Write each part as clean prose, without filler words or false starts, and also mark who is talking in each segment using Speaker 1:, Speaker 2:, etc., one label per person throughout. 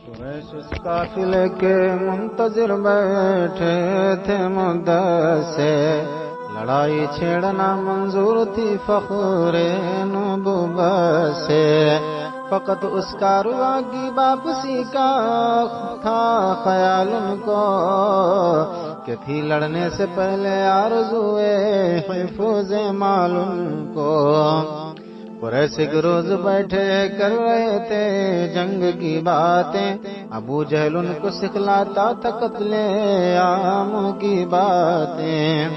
Speaker 1: قریش اس قافلے کے منتظر بیٹھے تھے مدت سے، لڑائی چھیڑنا منظور تھی فخر نبوت سے، فقط اس کارواں کی واپسی کا تھا خیال ان کو، کہ تھی لڑنے سے پہلے آرزوئے حفظ مال ان کو۔ قریش روز بیٹھے کر رہے تھے جنگ کی باتیں، ابو جہل ان کو سکھلاتا تھا قتل عام کی باتیں۔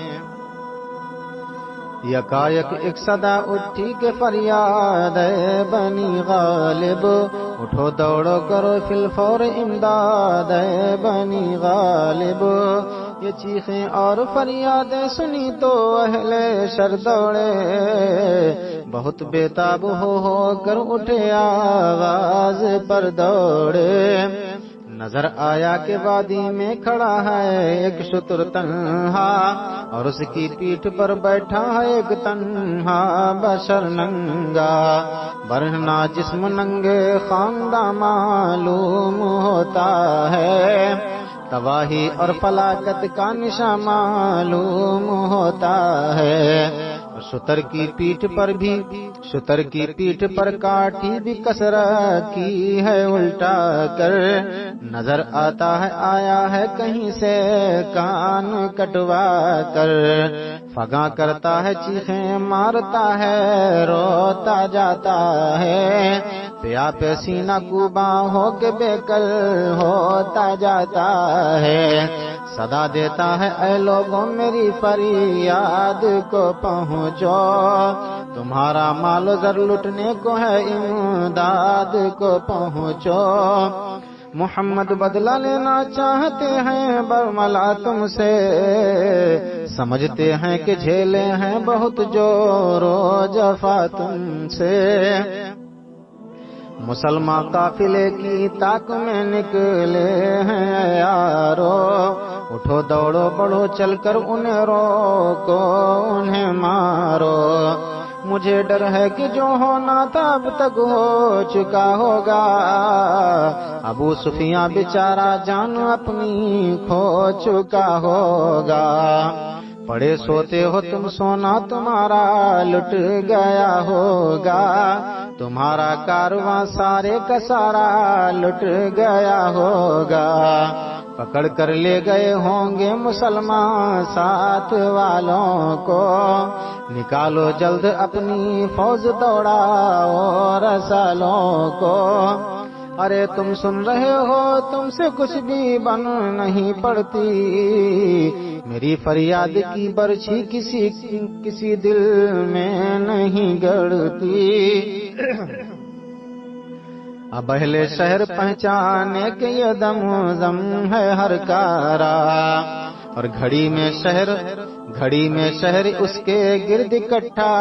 Speaker 1: یکایک ایک صدا اٹھی کہ فریاد ہے بنی غالب، اٹھو دوڑو کرو فی الفور امداد ہے بنی غالب۔ یہ چیخیں اور فریادیں سنی تو اہل شر دوڑے، بہت بےتاب ہو کر اٹھے آواز پر دوڑے۔ نظر آیا کہ وادی میں کھڑا ہے ایک شتر تنہا، اور اس کی پیٹھ پر بیٹھا ہے ایک تنہا بشر ننگا، برہنہ جسم ننگے خواندہ معلوم ہوتا ہے، تباہی اور فلاکت کا نشاں معلوم ہوتا ہے۔ شتر کی پیٹھ پر کاٹھی بھی کسرت کی ہے الٹا کر، نظر آتا ہے آیا ہے کہیں سے کان کٹوا کر، فغاں کرتا ہے چیخیں مارتا ہے روتا جاتا ہے، پیا پہ سینہ کوباں ہو کے بے کل ہوتا جاتا ہے، صدا دیتا ہے اے لوگوں میری فریاد کو پہنچو، تمہارا مال و زر لٹنے کو ہے امداد کو پہنچو، محمد بدلہ لینا چاہتے ہیں برملا تم سے، سمجھتے ہیں کہ جھیلے ہیں بہت جور و جفا تم سے، مسلمان قافلے کی طاق میں نکلے ہیں یارو، اٹھو دوڑو بڑھو چل کر انہیں روکو انہیں مارو، مجھے ڈر ہے کہ جو ہونا تھا اب تک ہو چکا ہوگا، ابو سفیاں بیچارہ جان اپنی کھو چکا ہوگا، پڑے سوتے ہو تم سونا تمہارا لٹ گیا ہوگا، تمہارا کارواں سارے کا سارا لٹ گیا ہوگا، پکڑ کر لے گئے ہوں گے مسلمان ساتھ والوں کو، نکالو جلد اپنی فوج دوڑاؤ رسالوں کو، ارے تم سن رہے ہو تم سے کچھ بھی بن نہیں پڑتی، میری فریاد کی برچھی کسی دل میں نہیں گڑتی، اب اہل شہر پہچانے کہ یہ دم زم ہے ہر کارا، اور گھڑی میں شہر اس کے گرد اکٹھا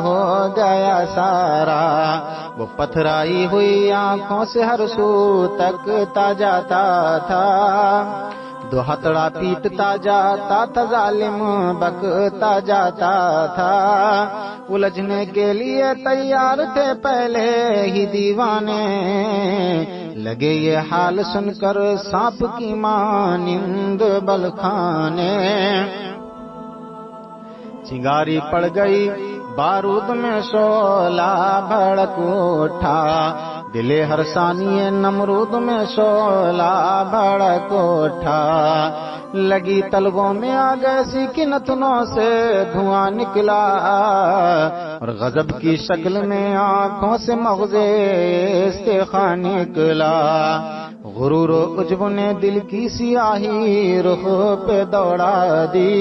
Speaker 1: ہو گیا سارا، وہ پتھرائی ہوئی آنکھوں سے ہر سو تکتا جاتا تھا، دو ہتھڑا پیٹتا جاتا تھا ظالم بکتا جاتا تھا، الجھنے کے لیے تیار تھے پہلے ہی دیوانے، لگے یہ حال سن کر سانپ کی مانند بل کھانے، چنگاری پڑ گئی بارود میں شعلہ بھڑک اٹھا، دلے ہر ثانیے نمرود میں شعلہ بھڑک اٹھا، لگی تلووں میں آگ ایسی کہ نتنوں سے دھواں نکلا، اور غضب کی شکل میں آنکھوں سے مغز استخوان نکلا، غرور و عجب نے دل کی سیاہی رخ پہ دوڑا دی،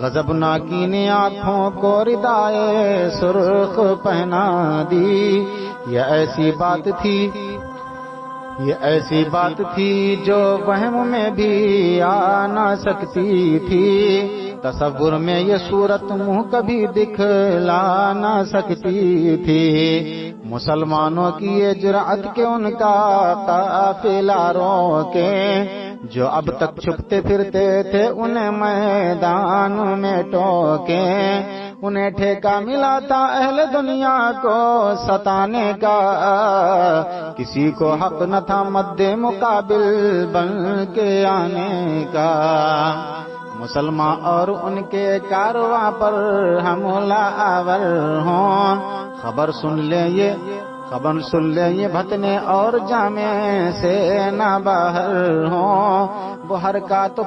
Speaker 1: غضب ناکی نے آنکھوں کو ردائے سرخ پہنا دی، یہ ایسی بات تھی جو وہم میں بھی آ نہ سکتی تھی، تصور میں یہ صورت منہ کبھی دکھلا نہ سکتی تھی، مسلمانوں کی یہ جرأت کہ ان کا قافلہ روکے، جو اب تک چھپتے پھرتے تھے انہیں میدان میں ٹوکے، انہیں ٹھیکہ ملا تھا اہل دنیا کو ستانے کا، کسی کو حق نہ تھا مد مقابل بن کے آنے کا۔ مسلمان اور ان کے کارواں پر حملہ آور ہوں، خبر سن لے یہ بھتنے اور جامع سے نہ باہر ہوں۔ بہر کا تو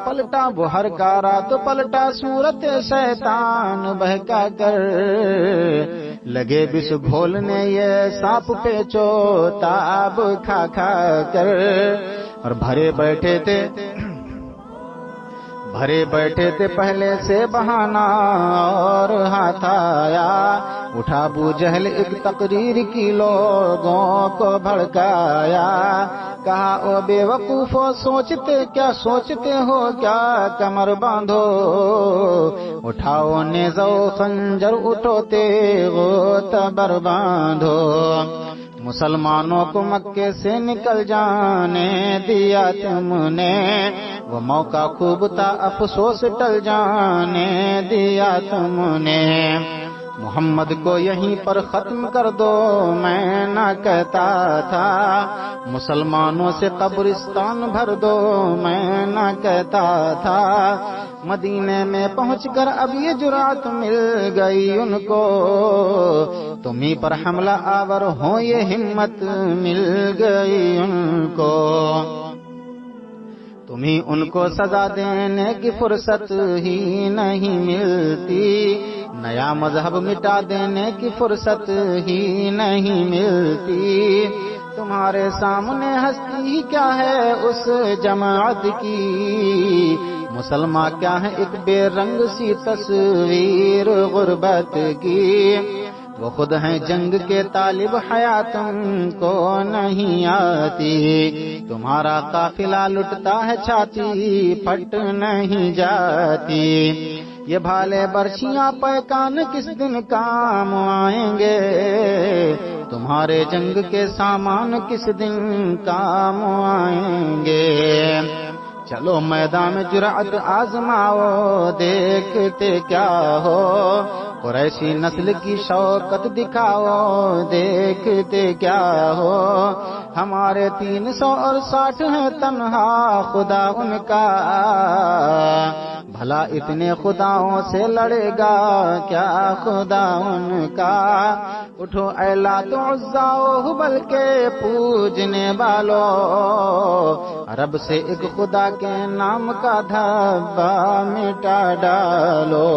Speaker 1: پلٹا صورت شیطان بہکا کر، لگے بس گھولنے یہ سانپ پیچو تاب کھا کر، اور بھرے بیٹھے تھے پہلے سے بہانہ اور ہاتھ آیا، اٹھا ابو جہل ایک تقریر کی لوگوں کو بھڑکایا، کہا او بے وقوفو سوچتے ہو کیا کمر باندھو، اٹھاؤ نیزہ و خنجر اٹھو تیغ و تبر باندھو، مسلمانوں کو مکے سے نکل جانے دیا تم نے، وہ موقع خوب تھا افسوس ٹل جانے دیا تم نے، محمد کو یہیں پر ختم کر دو میں نہ کہتا تھا، مسلمانوں سے قبرستان بھر دو میں نہ کہتا تھا، مدینے میں پہنچ کر اب یہ جرأت مل گئی ان کو، تمہیں پر حملہ آور ہو یہ ہمت مل گئی ان کو، تمہیں ان کو سزا دینے کی فرصت ہی نہیں ملتی، نیا مذہب مٹا دینے کی فرصت ہی نہیں ملتی، تمہارے سامنے ہستی کیا ہے اس جماعت کی، مسلمان کیا ہے ایک بے رنگ سی تصویر غربت کی، وہ خود ہیں جنگ کے طالب حیات کو نہیں آتی، تمہارا قافلہ لٹتا ہے چھاتی پھٹ نہیں جاتی، یہ بھالے برچیاں پیکان کس دن کام آئیں گے، تمہارے جنگ کے سامان کس دن کام آئیں گے، چلو میدان جرأت آزماؤ دیکھتے کیا ہو، قریشی نسل کی شوکت دکھاؤ دیکھتے کیا ہو، ہمارے 360 ہیں تنہا خدا ان کا، بھلا اتنے خداؤں سے لڑے گا کیا خدا ان کا، اٹھو اے لات و عزا و ہبل کے پوجنے والو، رب سے ایک خدا کے نام کا دھبا مٹا ڈالو۔